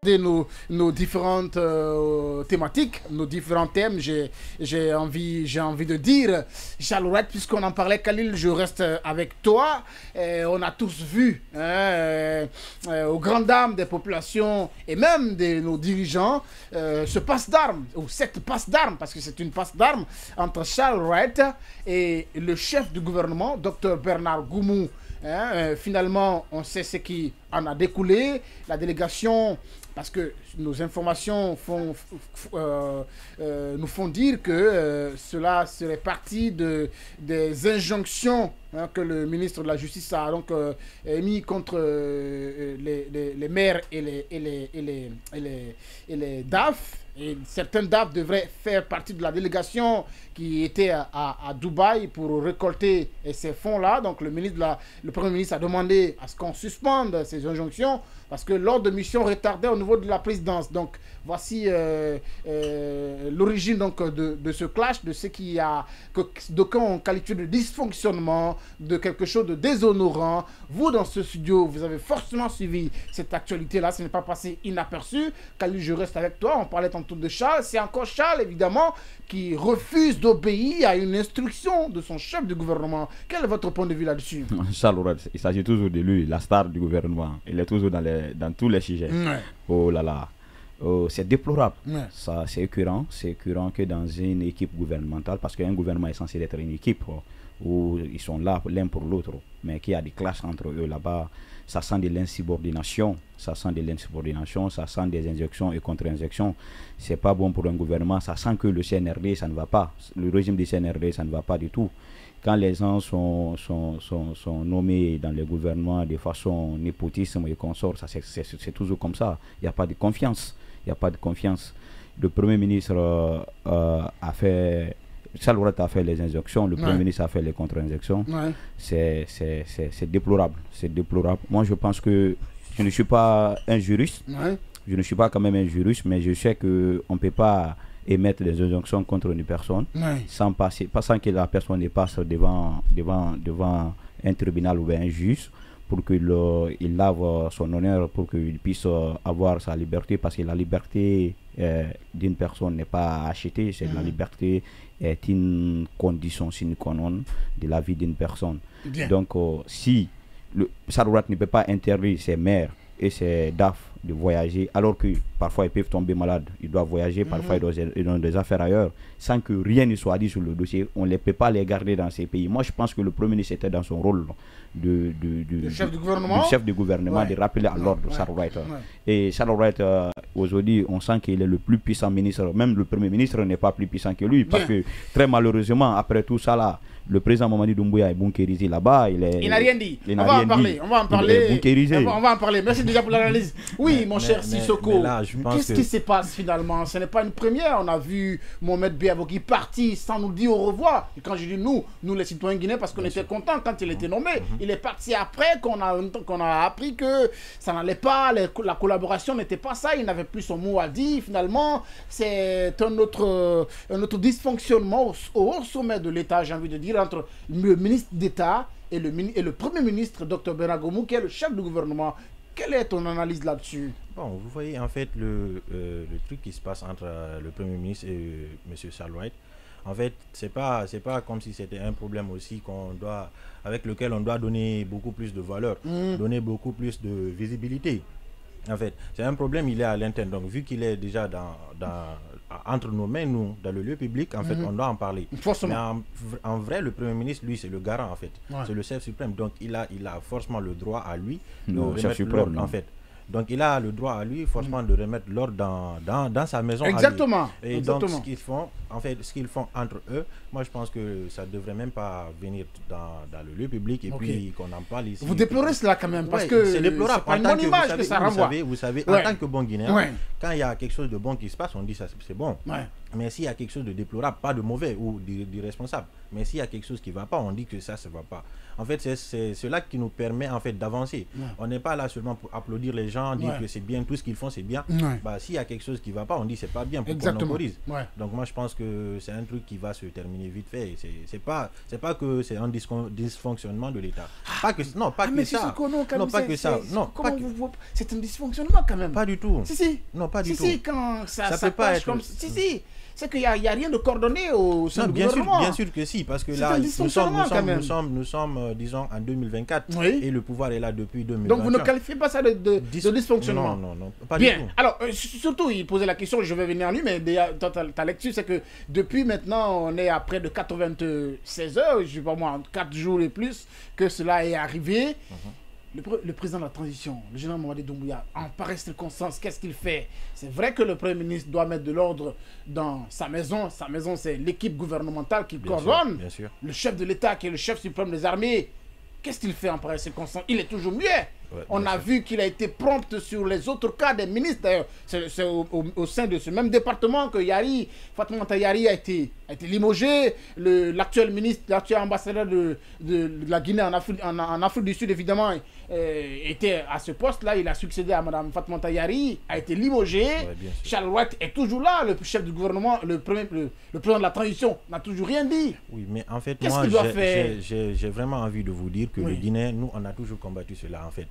de nos différentes thématiques, nos différents thèmes, j'ai envie de dire, Charles, puisqu'on en parlait, Khalil, je reste avec toi. On a tous vu, hein, aux grandes dames des populations et même de nos dirigeants, ce passe d'armes, ou cette passe d'armes, parce que c'est une passe d'armes, entre Charles Wright et le chef du gouvernement, Dr Bernard Goumou. Hein, finalement, on sait ce qui en a découlé. La délégation, parce que nos informations nous font dire que cela serait parti des injonctions, hein, que le ministre de la Justice a donc émis contre les maires et les DAF. Et certains DAF devraient faire partie de la délégation qui était à Dubaï pour récolter ces fonds-là. Donc le Premier ministre a demandé à ce qu'on suspende ces injonctions parce que l'ordre de mission retardait au niveau de la présidence. Donc voici l'origine de ce clash, de ce que d'aucuns ont qualifié de dysfonctionnement, de quelque chose de déshonorant. Vous, dans ce studio, vous avez forcément suivi cette actualité-là. Ce n'est pas passé inaperçu. Khalil, je reste avec toi. On parlait tantôt de Charles. C'est encore Charles, évidemment, qui refuse d'obéir à une instruction de son chef du gouvernement. Quel est votre point de vue là-dessus? Charles, il s'agit toujours de lui, la star du gouvernement. Il est toujours dans tous les sujets. Ouais. Oh là là. C'est déplorable. Ouais. Ça, c'est écœurant que dans une équipe gouvernementale, parce qu'un gouvernement est censé être une équipe où ils sont là l'un pour l'autre, mais qu'il y a des clashs entre eux là-bas, ça sent de l'insubordination, ça sent des injections et contre-injections. C'est pas bon pour un gouvernement, ça sent que le CNRD, ça ne va pas. Le régime du CNRD, ça ne va pas du tout. Quand les gens sont nommés dans le gouvernement de façon népotisme et consorts, c'est toujours comme ça. Il n'y a pas de confiance. Le Premier ministre a fait les injections, le Premier ministre a fait les contre-injections. Ouais. C'est déplorable. Moi, je pense que je ne suis pas un juriste. Ouais. Je ne suis pas quand même un juriste, mais je sais qu'on ne peut pas émettre des injonctions contre une personne, ouais, sans que la personne passe devant un tribunal ou un juge pour qu'il lave son honneur, pour qu'il puisse avoir sa liberté, parce que la liberté d'une personne n'est pas achetée, la liberté est une condition sine qua non de la vie d'une personne. Bien. Donc si Sarourat ne peut pas interdire ses maires et ses DAF de voyager, alors que parfois ils peuvent tomber malades, ils doivent voyager, parfois ils ont des affaires ailleurs, sans que rien ne soit dit sur le dossier, on ne peut pas les garder dans ces pays. Moi je pense que le Premier ministre était dans son rôle de chef du gouvernement, ouais, de rappeler à l'ordre, ouais, Charles Wright. Ouais. Et Charles Wright, aujourd'hui, on sent qu'il est le plus puissant ministre, même le Premier ministre n'est pas plus puissant que lui, parce que très malheureusement, après tout ça là, le président Mamadi Doumbouya est bunkérisé là-bas. Il n'a rien dit. On va en parler. Merci déjà pour l'analyse. Oui, mon cher Sissoko. Qu'est-ce qui se passe finalement? Ce n'est pas une première. On a vu Mohamed Biavoki parti sans nous dire au revoir. Et quand je dis nous les citoyens guinéens, parce qu'on était contents quand il était nommé. Il est parti après qu'on a appris que ça n'allait pas, la collaboration n'était pas ça. Il n'avait plus son mot à dire. Finalement, c'est un autre dysfonctionnement au sommet de l'État, j'ai envie de dire, entre le ministre d'État et le Premier ministre, Dr Bernard Goumou, qui est le chef du gouvernement. Quelle est ton analyse là-dessus? Bon, vous voyez, en fait, le truc qui se passe entre le Premier ministre et M. Charles Wright, en fait, c'est pas comme si c'était un problème aussi avec lequel on doit donner beaucoup plus de valeur, donner beaucoup plus de visibilité. En fait, c'est un problème, il est à l'interne. Donc, vu qu'il est déjà entre nos mains, nous, dans le lieu public, en fait, on doit en parler. Forcément. Mais en vrai, le Premier ministre, lui, c'est le garant, en fait. Ouais. C'est le chef suprême. Donc, il a forcément le droit à lui de remettre l'ordre, en fait. Donc, il a le droit à lui, forcément, de remettre l'ordre dans sa maison. Exactement. Et donc, ce qu'ils font entre eux, moi, je pense que ça ne devrait même pas venir dans le lieu public et puis qu'on en parle ici. Vous déplorez cela quand même, parce que c'est déplorable. Pas une bonne image que ça renvoie. Vous savez, en tant que bon Guinéen, quand il y a quelque chose de bon qui se passe, on dit ça c'est bon. Ouais. Mais s'il y a quelque chose de déplorable, pas de mauvais ou d'irresponsable, mais s'il y a quelque chose qui ne va pas, on dit que ça ne va pas. En fait, c'est cela qui nous permet en fait d'avancer. Ouais. On n'est pas là seulement pour applaudir les gens, dire que c'est bien, tout ce qu'ils font c'est bien. Ouais. Bah, s'il y a quelque chose qui ne va pas, on dit c'est pas bien pour qu'on autorise. Ouais. Donc moi je pense que c'est un truc qui va se terminer vite fait. C'est pas que c'est un dysfonctionnement de l'État. pas que non, pas que ça. Non, pas que ça. Non, pas que... C'est un dysfonctionnement quand même. Pas du tout. Si. Non, pas du tout. Si, quand ça peut pas être comme si. C'est qu'il n'y a rien de coordonné au sein du gouvernement. Bien sûr que si, parce que là, nous sommes, disons, en 2024 et le pouvoir est là depuis 2021. Donc vous ne qualifiez pas ça de dysfonctionnement? Non, pas du tout. Bien. Alors, surtout, il posait la question, je vais venir à lui, mais ta lecture, c'est que depuis maintenant, on est à près de 96 heures, je ne sais pas moi, 4 jours et plus, que cela est arrivé. Le président de la transition, le général Mamadi Doumbouya, en pareille circonstance, qu'est-ce qu'il fait? C'est vrai que le Premier ministre doit mettre de l'ordre dans sa maison. Sa maison, c'est l'équipe gouvernementale qui coordonne. Bien sûr. Le chef de l'État, qui est le chef suprême des armées. Qu'est-ce qu'il fait en pareille circonstance? Il est toujours muet. On a vu qu'il a été prompt sur les autres cas des ministres. D'ailleurs, c'est au sein de ce même département que Fatoumata Yari a été limogé. L'actuel ministre, l'actuel ambassadeur de la Guinée en Afrique du Sud, évidemment, était à ce poste-là. Il a succédé à Mme Fatoumata Yari, a été limogé. Charles White est toujours là, le chef du gouvernement, le président de la transition, n'a toujours rien dit. Oui, mais en fait, moi, j'ai vraiment envie de vous dire que le Guinée, nous, on a toujours combattu cela, en fait.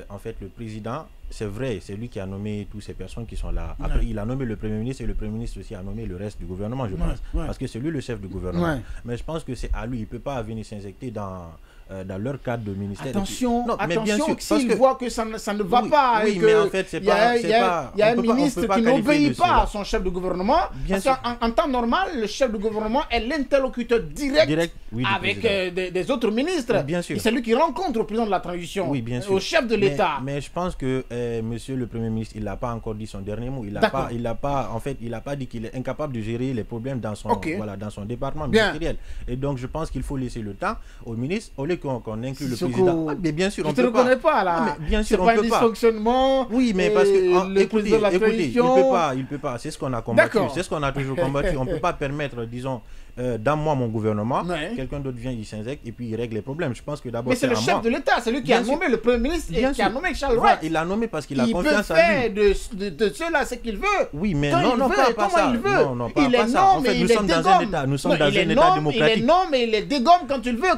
En fait, le président, c'est vrai, c'est lui qui a nommé toutes ces personnes qui sont là. Après, il a nommé le Premier ministre et le Premier ministre aussi a nommé le reste du gouvernement, je pense. Parce que c'est lui le chef du gouvernement. Mais je pense que c'est à lui. Il ne peut pas venir s'injecter dans leur cadre de ministère. Attention, s'il voit que ça ne va pas. Oui, mais en fait, c'est pas... Il y a un ministre qui n'obéit pas à son chef de gouvernement. Parce qu'en temps normal, le chef de gouvernement est l'interlocuteur direct avec des autres ministres. Bien sûr. Et c'est lui qui rencontre le président de la transition, au chef de l'État. Mais je pense que monsieur le Premier ministre, il n'a pas encore dit son dernier mot. Il n'a pas dit qu'il est incapable de gérer les problèmes dans son département ministériel. Et donc, je pense qu'il faut laisser le temps au ministre, au lieu qu'on inclut le président. Mais bien sûr, on peut pas. Je ne te reconnais pas là. Bien sûr, on peut peut pas. C'est pas un dysfonctionnement. Oui, mais parce que écoutez, il peut pas. C'est ce qu'on a combattu. C'est ce qu'on a toujours combattu. On ne peut pas permettre, disons, dans mon gouvernement, quelqu'un d'autre vient, il s'injecte et puis il règle les problèmes. Je pense que d'abord. Mais c'est le chef de l'État, c'est lui qui a nommé le Premier ministre et qui a nommé Charles White. Il l'a nommé parce qu'il a confiance en lui. Il peut faire de cela ce qu'il veut. Oui, mais non, pas ça. Non, pas ça. En fait, nous sommes dans un État. Nous sommes dans un État démocratique. Non, mais il est dégomme quand il veut.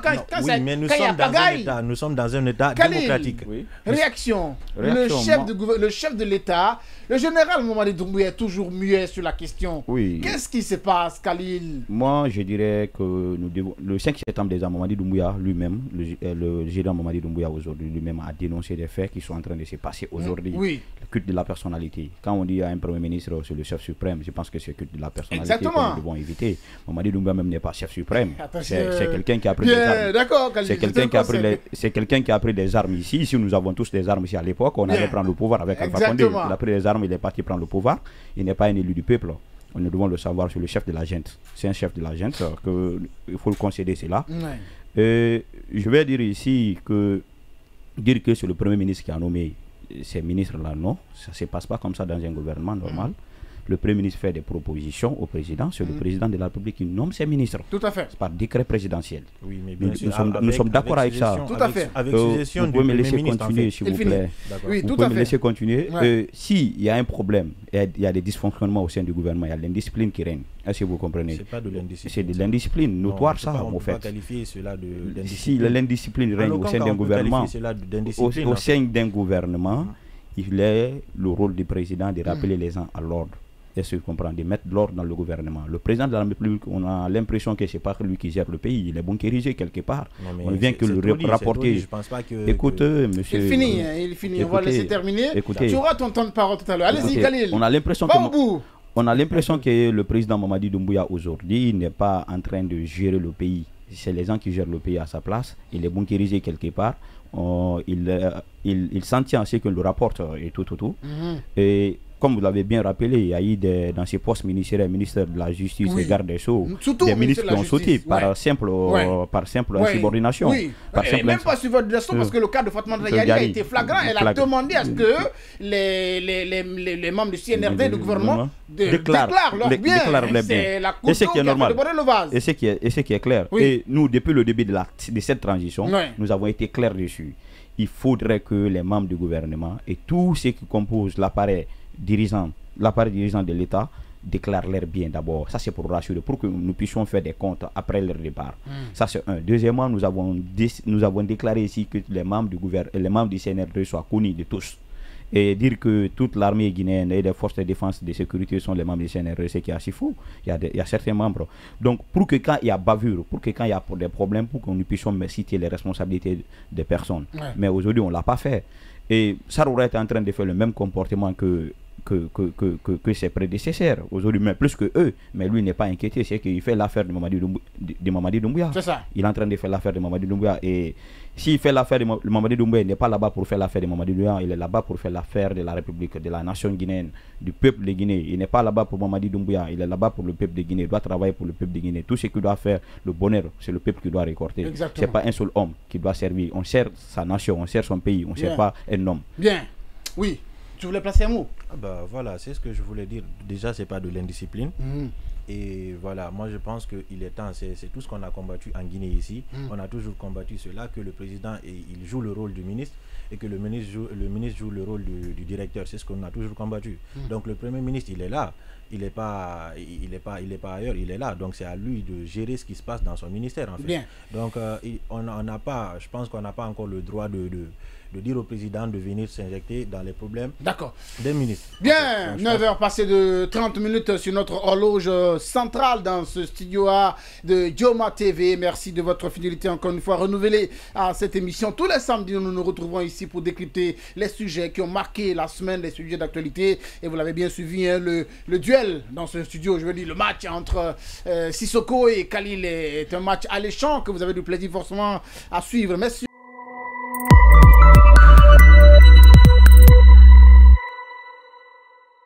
Oui, mais nous sommes dans un État. Nous sommes dans un État démocratique. Réaction. Le chef de l'État, le général Mamadi Doumbouya est toujours muet sur la question. Oui. Qu'est-ce qui se passe, Khalil? Moi, je dirais que le 5 septembre déjà, Mamadi Doumbouya lui-même, le général Mamadi Doumbouya aujourd'hui lui-même a dénoncé des faits qui sont en train de se passer aujourd'hui. Oui. Le culte de la personnalité. Quand on dit à un Premier ministre, c'est le chef suprême, je pense que c'est le culte de la personnalité que nous devons éviter. Mamadi Doumbouya même n'est pas chef suprême. C'est quelqu'un qui a pris des armes. D'accord, c'est quelqu'un qui a pris des armes ici. Ici, nous avons tous des armes ici à l'époque. On allait prendre le pouvoir avec Alpha Condé. Il a pris des armes, il est parti prendre le pouvoir. Il n'est pas un élu du peuple. Nous devons le savoir sur le chef de la junte. C'est un chef de la junte, il faut le concéder cela. Je vais dire ici que c'est le Premier ministre qui a nommé ces ministres-là, non. Ça ne se passe pas comme ça dans un gouvernement normal. Le Premier ministre fait des propositions au président, c'est le président de la République qui nomme ses ministres. Tout à fait. C'est par décret présidentiel. Oui, mais bien sûr, nous sommes d'accord avec ça. Tout à fait. Avec suggestion vous pouvez me laisser continuer, en fait. s'il vous plaît. Oui, vous tout pouvez à me fait. laisser continuer. S'il y a un problème, il y a des dysfonctionnements au sein du gouvernement, il y a l'indiscipline qui règne. Est-ce que vous comprenez? C'est pas de l'indiscipline. C'est de l'indiscipline, notoire ça, en fait. On ne peut pas qualifier cela d'indiscipline. Si l'indiscipline règne au sein d'un gouvernement, au sein d'un gouvernement, il est le rôle du président de rappeler les gens à l'ordre. Est-ce que vous comprenez? De mettre de l'ordre dans le gouvernement. Le président de la République, on a l'impression que ce n'est pas lui qui gère le pays. Il est bunkérisé quelque part. On ne vient que le rapporter. Je pense pas que... Écoutez, monsieur... Il finit. On va laisser terminer. Écoutez, tu auras ton temps de parole tout à l'heure. Allez-y, Khalil. On a l'impression que le président Mamadi Doumbouya aujourd'hui n'est pas en train de gérer le pays. C'est les gens qui gèrent le pays à sa place. Il est bunkérisé quelque part. Il s'en tient à ce que le rapporte et tout. Et comme vous l'avez bien rappelé, il y a eu dans ces postes ministériels, ministère de la Justice et garde des Sceaux, des ministres qui ont sauté par simple insubordination. Oui, et même pas subordination parce que le cas de Fatoumata Yari a été flagrant. Elle a demandé à ce que les membres du CNRD, du gouvernement, déclarent leurs biens. C'est la Cour qui a fait déborder le vase. Et ce qui est clair. Et nous, depuis le début de cette transition, nous avons été clairs dessus. Il faudrait que les membres du gouvernement et tous ceux qui composent l'appareil dirigeant de l'État déclarent leur bien d'abord. Ça, c'est pour rassurer, pour que nous puissions faire des comptes après leur départ. Ça, c'est un. Deuxièmement, nous avons déclaré ici que les membres du CNRD soient connus de tous. Et dire que toute l'armée guinéenne et les forces de défense et de sécurité sont les membres du CNRD, c'est qui est assez fou. Il y a certains membres. Donc, pour que quand il y a bavure, pour que quand il y a des problèmes, pour que nous puissions citer les responsabilités des personnes. Ouais. Mais aujourd'hui, on ne l'a pas fait. Et Sarouret est en train de faire le même comportement que ses prédécesseurs aujourd'hui, mais plus que eux. Mais lui n'est pas inquiété, c'est qu'il fait l'affaire de Mamadi Doumbouya. C'est ça. Il est en train de faire l'affaire de Mamadi Doumbouya. Et s'il fait l'affaire de Mamadi Doumbouya, il n'est pas là-bas pour faire l'affaire de Mamadi Doumbouya, il est là-bas pour faire l'affaire de la République, de la nation guinéenne, du peuple de Guinée. Il n'est pas là-bas pour Mamadi Doumbouya, il est là-bas pour le peuple de Guinée. Il doit travailler pour le peuple de Guinée. Tout ce qu'il doit faire, le bonheur, c'est le peuple qui doit récolter. Ce n'est pas un seul homme qui doit servir. On sert sa nation, on sert son pays, on ne sert pas un homme. Bien, oui. Tu voulais placer un mot? Voilà, c'est ce que je voulais dire. Déjà, c'est pas de l'indiscipline. Et voilà, moi je pense qu'il est temps, c'est tout ce qu'on a combattu en Guinée ici. On a toujours combattu cela, que le président il joue le rôle du ministre et que le ministre joue le rôle du directeur. C'est ce qu'on a toujours combattu. Donc le Premier ministre, il est là. Il n'est pas ailleurs, il est là. Donc c'est à lui de gérer ce qui se passe dans son ministère en fait. Bien. Donc on n'a pas, je pense qu'on n'a pas encore le droit de dire au président de venir s'injecter dans les problèmes des ministres. Bien, 9h passées de 30 minutes sur notre horloge centrale dans ce studio A de Dioma TV. Merci de votre fidélité encore une fois renouvelée à cette émission. Tous les samedis, nous nous retrouvons ici pour décrypter les sujets qui ont marqué la semaine, les sujets d'actualité. Et vous l'avez bien suivi, hein, le duel dans ce studio, je veux dire le match entre Sissoko et Khalil est un match alléchant que vous avez du plaisir forcément à suivre. Merci.